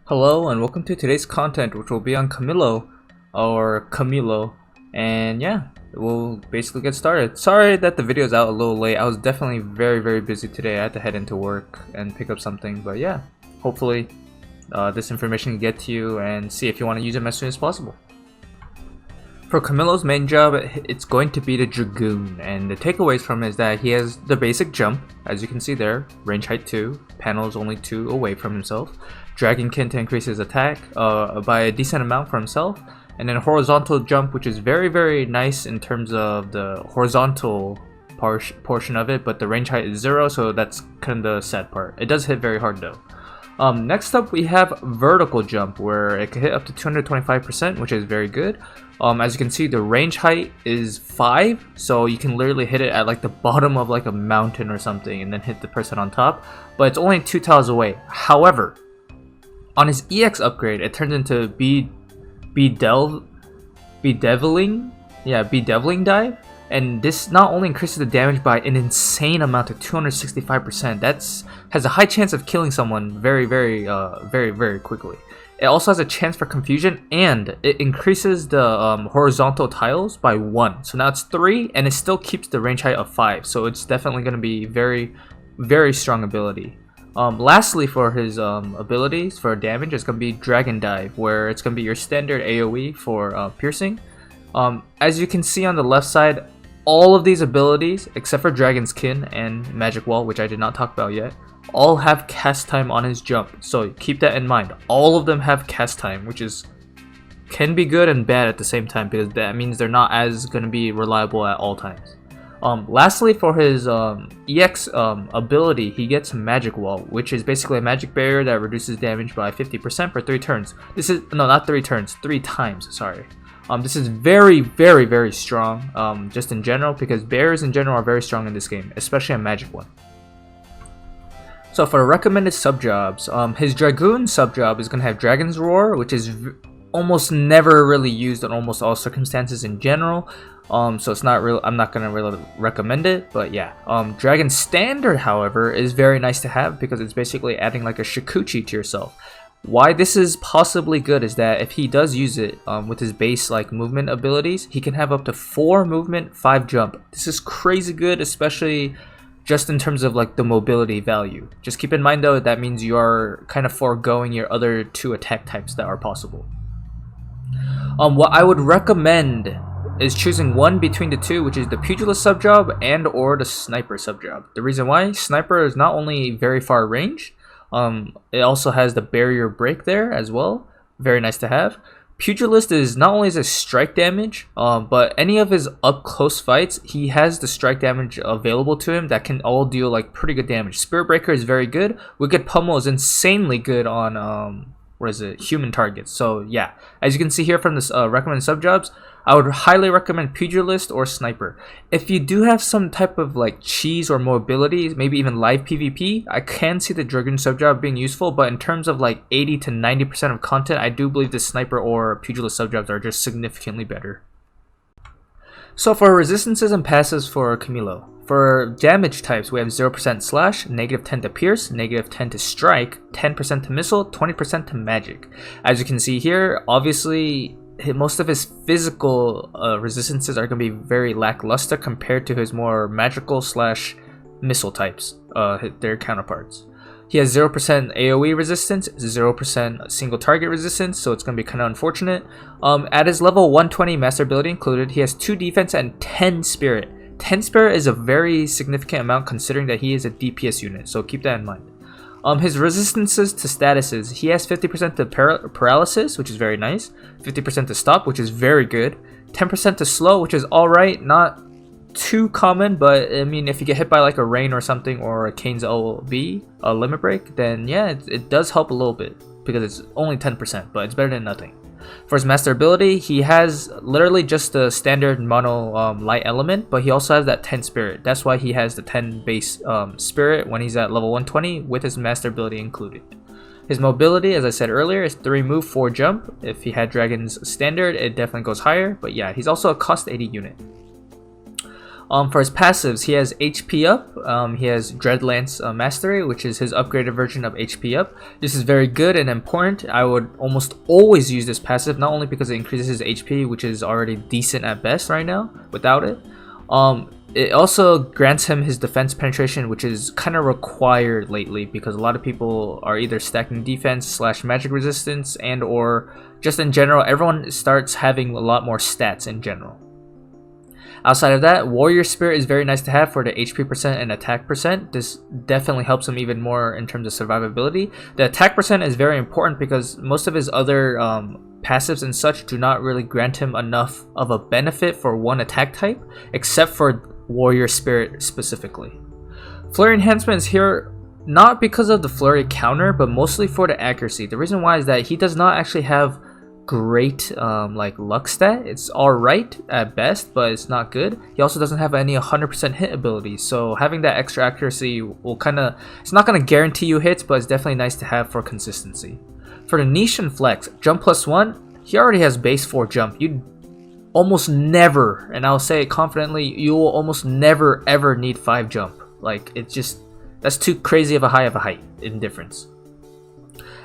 Hello and welcome to today's content, which will be on Camillo or Camillo, and yeah, we'll basically get started. Sorry that the video is out a little late. I was definitely very busy today. I had to head into work and pick up something, but yeah, hopefully this information can get to you and see if you want to use them as soon as possible. For Camillo's main job, it's going to be the Dragoon, and the takeaways from it is that he has the basic jump, as you can see there, range height 2, panels only 2 away from himself, Dragonkin to increase his attack by a decent amount for himself, and then horizontal jump, which is very nice in terms of the horizontal portion of it, but the range height is 0, so that's kind of the sad part. It does hit very hard though. Next up we have vertical jump, where it can hit up to 225%, which is very good. As you can see, the range height is 5, so you can literally hit it at like the bottom of like a mountain or something and then hit the person on top, but it's only 2 tiles away. However, on his EX upgrade, it turns into bedeviling dive, and this not only increases the damage by an insane amount of 265%. Has a high chance of killing someone very quickly. It also has a chance for confusion, and it increases the horizontal tiles by 1. So now it's 3, and it still keeps the range height of 5. So it's definitely going to be very strong ability. Lastly, for his abilities for damage, it's going to be Dragon Dive, where it's going to be your standard AoE for piercing. As you can see on the left side, all of these abilities, except for Dragon's Kin and Magic Wall, which I did not talk about yet, all have cast time on his jump. So keep that in mind. All of them have cast time, which can be good and bad at the same time, because that means they're not as going to be reliable at all times. Lastly, for his EX ability, he gets Magic Wall, which is basically a magic barrier that reduces damage by 50% for 3 turns. This is, no, not 3 turns, 3 times, sorry. This is very strong, just in general, because barriers in general are very strong in this game, especially a magic one. So for recommended sub-jobs, his Dragoon sub-job is going to have Dragon's Roar, which is almost never really used in almost all circumstances in general. So it's not real. I'm not gonna really recommend it, but yeah. Dragon Standard, however, is very nice to have because it's basically adding like a Shikuchi to yourself. Why this is possibly good is that if he does use it with his base like movement abilities, he can have up to 4 movement, 5 jump. This is crazy good, especially just in terms of like the mobility value. Just keep in mind though, that means you are kind of foregoing your other 2 attack types that are possible. What I would recommend is choosing one between the 2, which is the Pugilist subjob and or the Sniper subjob. The reason why, Sniper is not only very far range, it also has the barrier break there as well. Very nice to have. Pugilist is not only is a strike damage, but any of his up close fights, he has the strike damage available to him that can all deal like pretty good damage. Spirit Breaker is very good. Wicked Pummel is insanely good on human targets. So yeah, as you can see here from this recommended subjobs, I would highly recommend Pugilist or Sniper. If you do have some type of like cheese or mobility, maybe even live PvP, I can see the Dragoon subjob being useful, but in terms of like 80 to 90% of content, I do believe the Sniper or Pugilist subjobs are just significantly better. So for resistances and passives for Camillo, for damage types, we have 0% slash, -10 to pierce, -10 to strike, 10% to missile, 20% to magic. As you can see here, obviously most of his physical resistances are going to be very lackluster compared to his more magical slash missile types, their counterparts. He has 0% AoE resistance, 0% single target resistance, so it's going to be kind of unfortunate. At his level 120 master ability included, he has 2 defense and 10 spirit. 10 spirit is a very significant amount considering that he is a DPS unit, so keep that in mind. His resistances to statuses, he has 50% to paralysis, which is very nice, 50% to stop, which is very good, 10% to slow, which is alright, not too common, but I mean, if you get hit by like a rain or something, or a Kane's LB, a limit break, then yeah, it does help a little bit, because it's only 10%, but it's better than nothing. For his master ability, he has literally just the standard mono light element, but he also has that 10 spirit. That's why he has the 10 base spirit when he's at level 120 with his master ability included. His mobility, as I said earlier, is 3 move, 4 jump. If he had Dragon's standard, it definitely goes higher, but yeah, he's also a cost 80 unit. For his passives, he has HP up, he has Dreadlance Mastery, which is his upgraded version of HP up. This is very good and important. I would almost always use this passive, not only because it increases his HP, which is already decent at best right now without it. It also grants him his defense penetration, which is kind of required lately because a lot of people are either stacking defense / magic resistance, and or just in general, everyone starts having a lot more stats in general. Outside of that, Warrior Spirit is very nice to have for the HP percent and attack percent. This definitely helps him even more in terms of survivability. The attack percent is very important because most of his other passives and such do not really grant him enough of a benefit for one attack type, except for Warrior Spirit specifically. Flurry enhancement is here not because of the flurry counter, but mostly for the accuracy. The reason why is that he does not actually have great like luck stat. It's alright at best, but it's not good. He also doesn't have any 100% hit ability, so having that extra accuracy will it's not going to guarantee you hits, but it's definitely nice to have for consistency. For the niche and flex, jump +1, he already has base 4 jump. You almost never, and I'll say it confidently, you will almost never ever need 5 jump. Like, it's just, that's too crazy of a height in difference.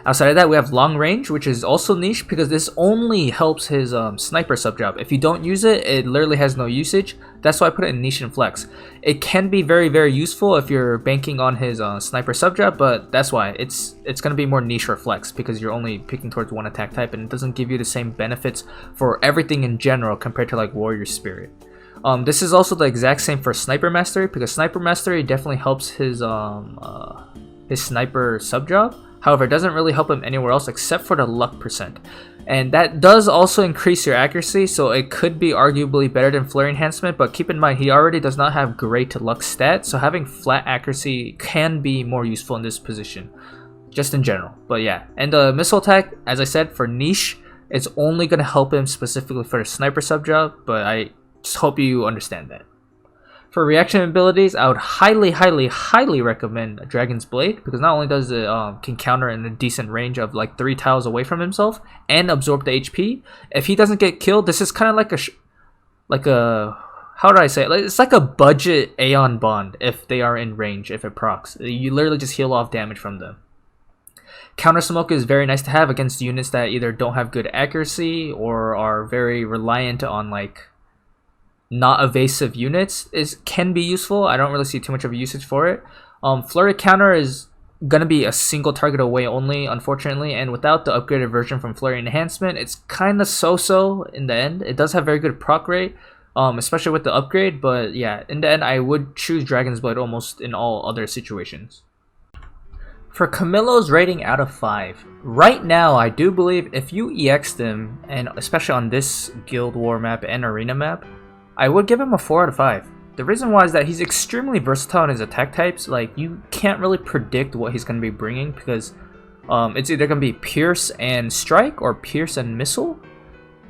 Outside of that, we have long range, which is also niche because this only helps his sniper sub job. If you don't use it, it literally has no usage. That's why I put it in niche and flex. It can be very, very useful if you're banking on his sniper sub job, but that's why it's going to be more niche or flex because you're only picking towards one attack type, and it doesn't give you the same benefits for everything in general compared to like Warrior Spirit. This is also the exact same for Sniper Mastery because Sniper Mastery definitely helps his sniper sub job. However, it doesn't really help him anywhere else except for the luck percent. And that does also increase your accuracy, so it could be arguably better than flurry enhancement, but keep in mind he already does not have great luck stats, so having flat accuracy can be more useful in this position, just in general. But yeah, and the missile attack, as I said, for niche, it's only going to help him specifically for the sniper sub job, but I just hope you understand that. For reaction abilities, I would highly recommend Dragon's Blade because not only does it can counter in a decent range of like 3 tiles away from himself and absorb the HP. If he doesn't get killed, this is kind of like a how do I say it? It's like a budget Aeon Bond if they are in range. If it procs, you literally just heal off damage from them. Counter Smoke is very nice to have against units that either don't have good accuracy or are very reliant on like not evasive units. Can be useful. I don't really see too much of a usage for it. Flurry counter is gonna be a single target away only, unfortunately, and without the upgraded version from Flurry enhancement, it's kind of so-so in the end. It does have very good proc rate, especially with the upgrade, but yeah, in the end I would choose Dragon's Blade almost in all other situations. For Camillo's rating out of 5, right now I do believe if you EX'd him, and especially on this Guild War map and Arena map, I would give him a 4 out of 5. The reason why is that he's extremely versatile in his attack types. Like, you can't really predict what he's going to be bringing because it's either going to be Pierce and Strike or Pierce and Missile.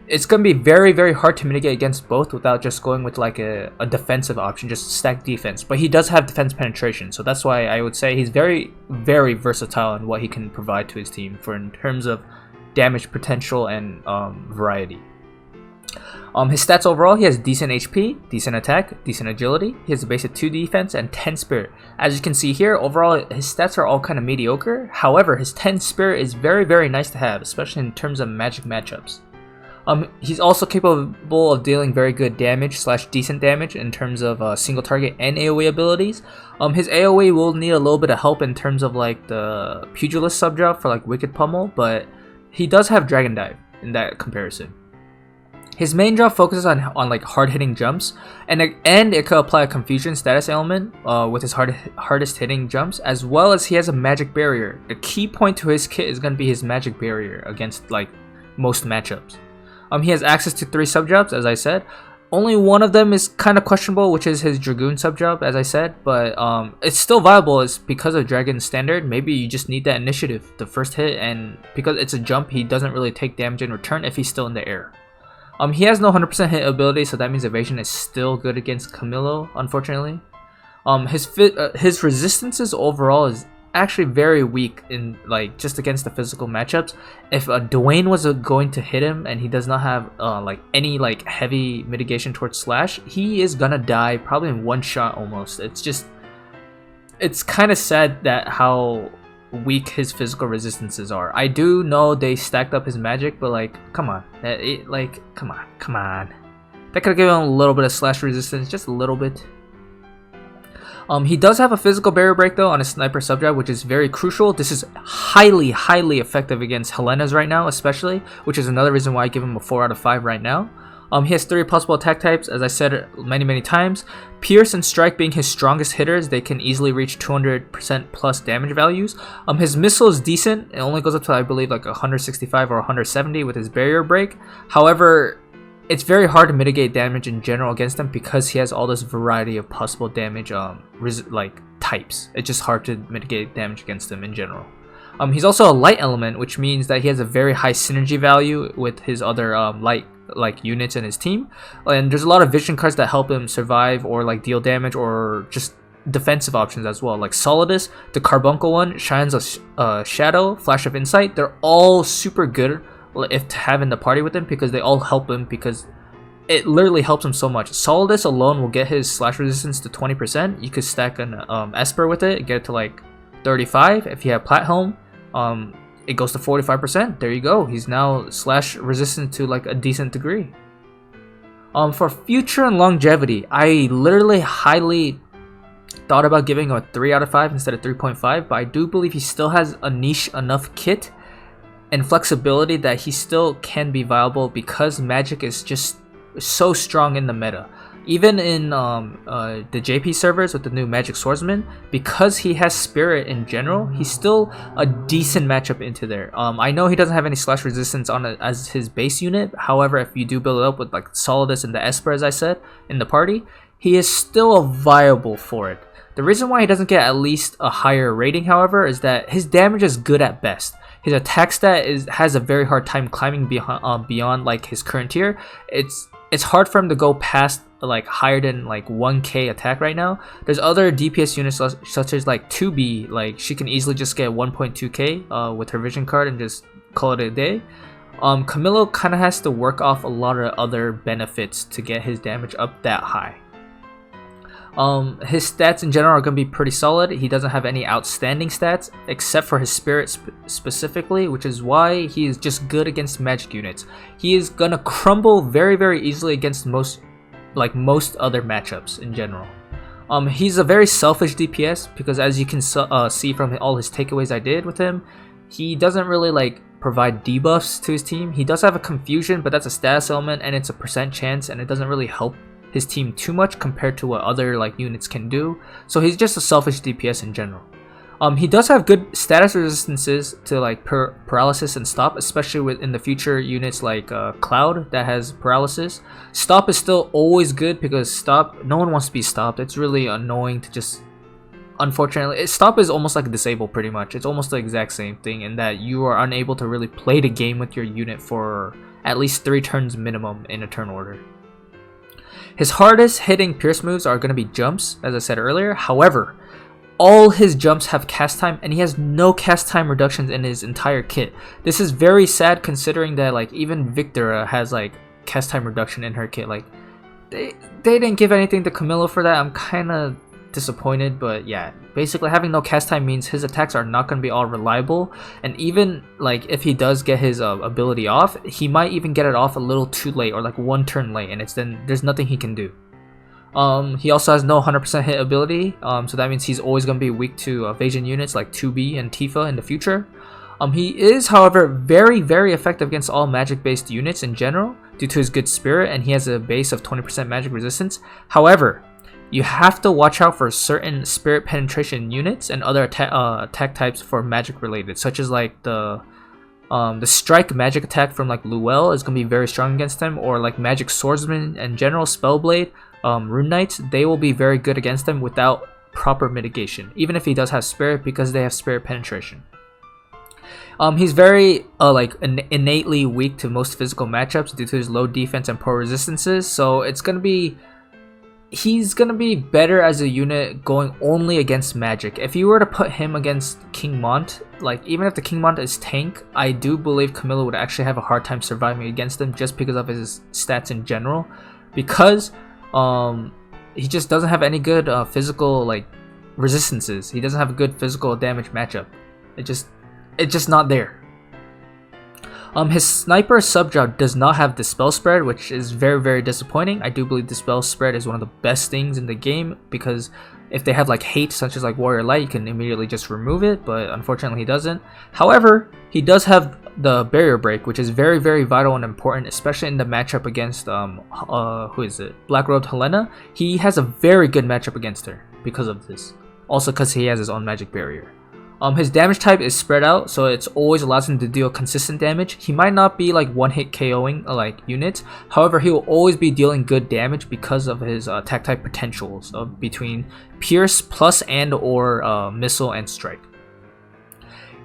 It's going to be very, very hard to mitigate against both without just going with like a defensive option, just stack defense. But he does have defense penetration, so that's why I would say he's very, very versatile in what he can provide to his team in terms of damage potential and variety. His stats overall, he has decent HP, decent attack, decent agility. He has a base of 2 defense and 10 spirit. As you can see here, overall his stats are all kind of mediocre. However, his 10 spirit is very, very nice to have, especially in terms of magic matchups. He's also capable of dealing very good damage / decent damage in terms of single target and AoE abilities. His AoE will need a little bit of help in terms of like the Pugilist subjob for like Wicked Pummel, but he does have Dragon Dive in that comparison. His main job focuses on like hard-hitting jumps, and it could apply a confusion status element with his hardest hitting jumps, as well as he has a magic barrier. The key point to his kit is going to be his magic barrier against like most matchups. He has access to 3 subjobs, as I said. Only one of them is kind of questionable, which is his Dragoon subjob, as I said, but it's still viable. It's because of Dragon Standard. Maybe you just need that initiative, the first hit, and because it's a jump, he doesn't really take damage in return if he's still in the air. He has no 100% hit ability, so that means evasion is still good against Camillo, unfortunately. His resistances overall is actually very weak in like just against the physical matchups. If Dwayne was going to hit him and he does not have like any like heavy mitigation towards slash, he is gonna die probably in one shot almost. It's kind of sad that how weak his physical resistances are. I do know they stacked up his magic, but like come on, come on. That could give him a little bit of slash resistance, just a little bit. He does have a physical barrier break though on his sniper subdrive, which is very crucial. This is highly effective against Helena's right now, especially, which is another reason why I give him a 4 out of 5 right now. He has 3 possible attack types, as I said many times. Pierce and Strike being his strongest hitters, they can easily reach 200% plus damage values. His missile is decent. It only goes up to, I believe, like 165 or 170 with his barrier break. However, it's very hard to mitigate damage in general against him because he has all this variety of possible damage like types. It's just hard to mitigate damage against him in general. He's also a light element, which means that he has a very high synergy value with his other light like units in his team, and there's a lot of vision cards that help him survive or like deal damage or just defensive options as well, like Solidus, the Carbuncle one, Shines of Shadow, Flash of Insight. They're all super good if to have in the party with him because they all help him, because it literally helps him so much. Solidus alone will get his slash resistance to 20%. You could stack an Esper with it, get it to like 35. If you have Plathelm, it goes to 45%. There you go. He's now slash resistant to like a decent degree. For future and longevity, I literally highly thought about giving him a 3 out of 5 instead of 3.5, but I do believe he still has a niche enough kit and flexibility that he still can be viable because magic is just so strong in the meta. Even in the JP servers with the new Magic Swordsman, because he has Spirit in general, he's still a decent matchup into there. I know he doesn't have any slash resistance on it as his base unit. However, if you do build it up with like Solidus and the Esper, as I said, in the party, he is still viable for it. The reason why he doesn't get at least a higher rating, however, is that his damage is good at best. His attack stat has a very hard time climbing beyond like his current tier. It's hard for him to go past like higher than like 1k attack right now. There's other DPS units such as like 2B, like she can easily just get 1.2k with her vision card and just call it a day. Camillo kind of has to work off a lot of other benefits to get his damage up that high. His stats in general are going to be pretty solid. He doesn't have any outstanding stats except for his Spirit specifically, which is why he is just good against magic units. He is going to crumble very easily against most other matchups in general. He's a very selfish DPS because, as you can see from all his takeaways I did with him, he doesn't really like provide debuffs to his team. He does have a Confusion, but that's a status element and it's a percent chance, and it doesn't really help his team too much compared to what other like units can do. So he's just a selfish DPS in general. He does have good status resistances to like paralysis and stop, especially within the future units like Cloud that has paralysis. Stop is still always good because stop, no one wants to be stopped. It's really annoying to just, unfortunately, stop is almost like disable pretty much. It's almost the exact same thing in that you are unable to really play the game with your unit for at least 3 turns minimum in a turn order. His hardest hitting Pierce moves are going to be jumps, as I said earlier. However, all his jumps have cast time, and he has no cast time reductions in his entire kit. This is very sad considering that like even Victora has like cast time reduction in her kit. Like they didn't give anything to Camillo for that. I'm kind of disappointed, but yeah, basically having no cast time means his attacks are not going to be all reliable, and even like if he does get his ability off, he might even get it off a little too late or like 1 turn late, and then there's nothing he can do. He also has no 100% hit ability, so that means he's always going to be weak to evasion units like 2B and Tifa in the future. He is, however, very effective against all magic based units in general due to his good Spirit, and he has a base of 20% magic resistance. However, you have to watch out for certain Spirit penetration units and other attack types for magic related, such as like the strike magic attack from like Luel is going to be very strong against them, or like magic swordsman and general spellblade, rune knights, they will be very good against them without proper mitigation, even if he does have Spirit, because they have Spirit penetration. He's very innately weak to most physical matchups due to his low defense and poor resistances, so it's going to be he's gonna be better as a unit going only against magic. If you were to put him against King Mont, like even if the King Mont is tank, I do believe Camillo would actually have a hard time surviving against him just because of his stats in general, because he just doesn't have any good physical like resistances. He doesn't have a good physical damage matchup. It's just not there. His sniper sub-job does not have Dispel Spread, which is very disappointing. I do believe Dispel Spread is one of the best things in the game, because if they have like hate such as like Warrior Light, you can immediately just remove it, but unfortunately he doesn't. However, he does have the Barrier Break, which is very vital and important, especially in the matchup against who is it? Black Robed Helena. He has a very good matchup against her because of this. Also because he has his own magic barrier. His damage type is spread out, so it's always allows him to deal consistent damage. He might not be like one-hit KOing like units, however he will always be dealing good damage because of his attack type potentials of between Pierce plus and or Missile and Strike.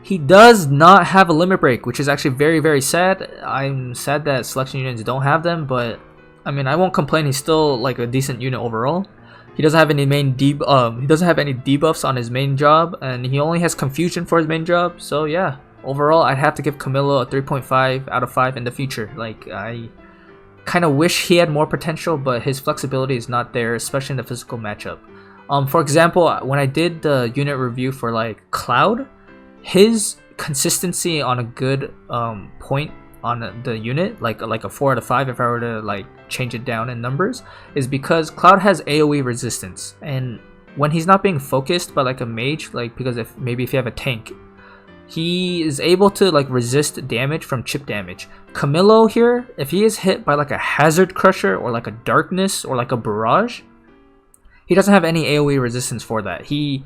He does not have a Limit Break, which is actually very sad. I'm sad that selection units don't have them, but I mean I won't complain. He's still like a decent unit overall. He doesn't have any he doesn't have any debuffs on his main job, and he only has confusion for his main job. So yeah, overall I'd have to give Camillo a 3.5 out of 5 in the future. Like I kind of wish he had more potential, but his flexibility is not there, especially in the physical matchup. For example, when I did the unit review for like Cloud, his consistency on a good point on the unit, like a 4 out of 5 if I were to like change it down in numbers, is because Cloud has AoE resistance, and when he's not being focused by like a mage, like because if you have a tank, he is able to like resist damage from chip damage. Camillo here, if he is hit by like a Hazard Crusher or like a Darkness or like a Barrage, he doesn't have any AoE resistance for that. He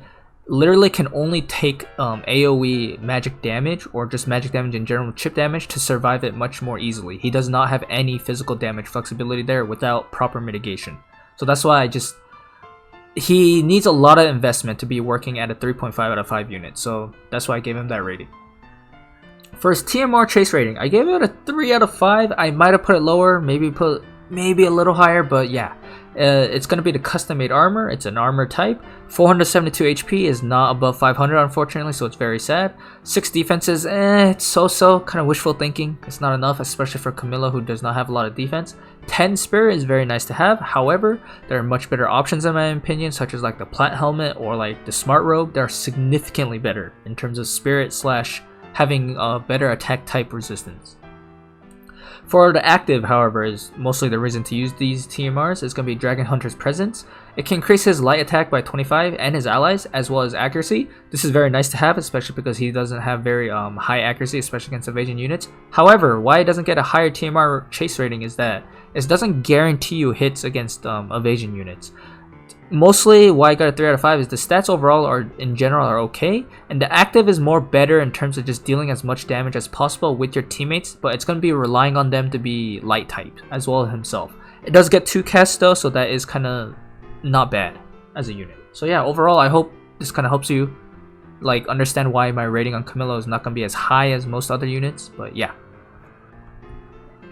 literally can only take AoE magic damage or just magic damage in general, chip damage, to survive it much more easily. He does not have any physical damage flexibility there without proper mitigation. So that's why he needs a lot of investment to be working at a 3.5 out of 5 unit. So that's why I gave him that rating. For his TMR chase rating, I gave it a 3 out of 5. I might have put it lower, maybe a little higher, but yeah. It's going to be the custom made armor. It's an armor type. 472 HP is not above 500 unfortunately, so it's very sad. 6 defenses, it's so kind of wishful thinking. It's not enough, especially for Camillo, who does not have a lot of defense. 10 spirit is very nice to have. However, there are much better options in my opinion, such as like the plat helmet or like the smart robe. They're significantly better in terms of spirit slash having a better attack type resistance. For the active, however, is mostly the reason to use these TMRs, is going to be Dragon Hunter's Presence. It can increase his light attack by 25 and his allies, as well as accuracy. This is very nice to have, especially because he doesn't have very high accuracy, especially against evasion units. However, why it doesn't get a higher TMR chase rating is that it doesn't guarantee you hits against evasion units. Mostly why I got a 3 out of 5 is the stats overall in general are okay, and the active is more better in terms of just dealing as much damage as possible with your teammates, but it's going to be relying on them to be light type as well as himself. It does get 2 casts though, so that is kind of not bad as a unit. So yeah, overall I hope this kind of helps you like understand why my rating on Camillo is not going to be as high as most other units, but yeah.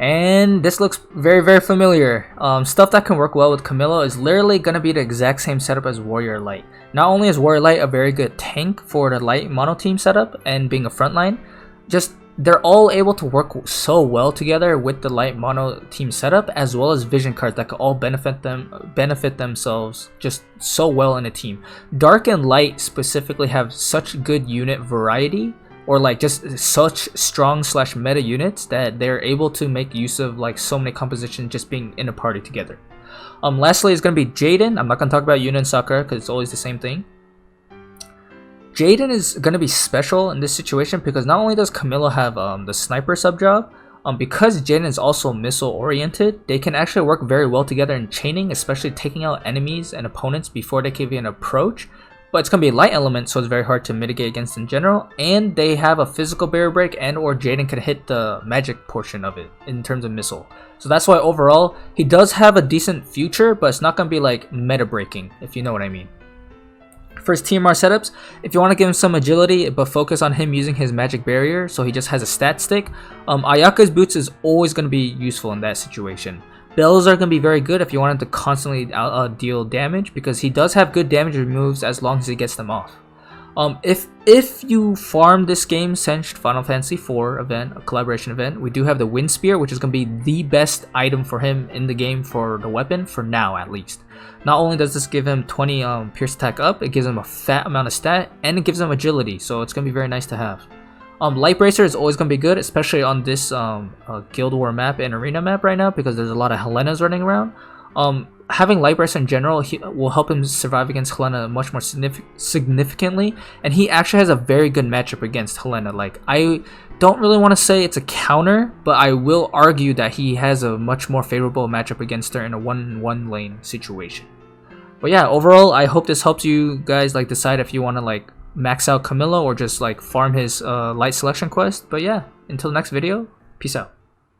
And this looks very familiar. Stuff that can work well with Camillo is literally going to be the exact same setup as Warrior Light. Not only is Warrior Light a very good tank for the light mono team setup and being a frontline, just they're all able to work so well together with the light mono team setup, as well as vision cards that can all benefit themselves just so well in a team. Dark and light specifically have such good unit variety, or like just such strong slash meta units, that they're able to make use of like so many compositions just being in a party together. Lastly is going to be Jaden. I'm not going to talk about Yuna and Sakura because it's always the same thing. Jaden is going to be special in this situation because not only does Camillo have the sniper sub job, because Jaden is also missile oriented, they can actually work very well together in chaining, especially taking out enemies and opponents before they can even approach. But it's going to be a light element, so it's very hard to mitigate against in general. And they have a physical barrier break, and or Jaden can hit the magic portion of it in terms of missile. So that's why overall, he does have a decent future, but it's not going to be like meta breaking, if you know what I mean. For his TMR setups, if you want to give him some agility, but focus on him using his magic barrier, so he just has a stat stick, Ayaka's boots is always going to be useful in that situation. Bells are going to be very good if you want him to constantly deal damage, because he does have good damage removes as long as he gets them off. If you farm this game cinched Final Fantasy IV event, a collaboration event, we do have the Wind Spear, which is going to be the best item for him in the game for the weapon, for now at least. Not only does this give him 20 pierce attack up, it gives him a fat amount of stat, and it gives him agility, so it's going to be very nice to have. Light Bracer is always going to be good, especially on this Guild War map and Arena map right now, because there's a lot of Helenas running around. Having Light Bracer in general will help him survive against Helena much more significantly, and he actually has a very good matchup against Helena. Like, I don't really want to say it's a counter, but I will argue that he has a much more favorable matchup against her in a 1-1 lane situation. But yeah, overall, I hope this helps you guys like decide if you want to like max out Camillo or just like farm his light selection quest. But yeah, until next video, peace out.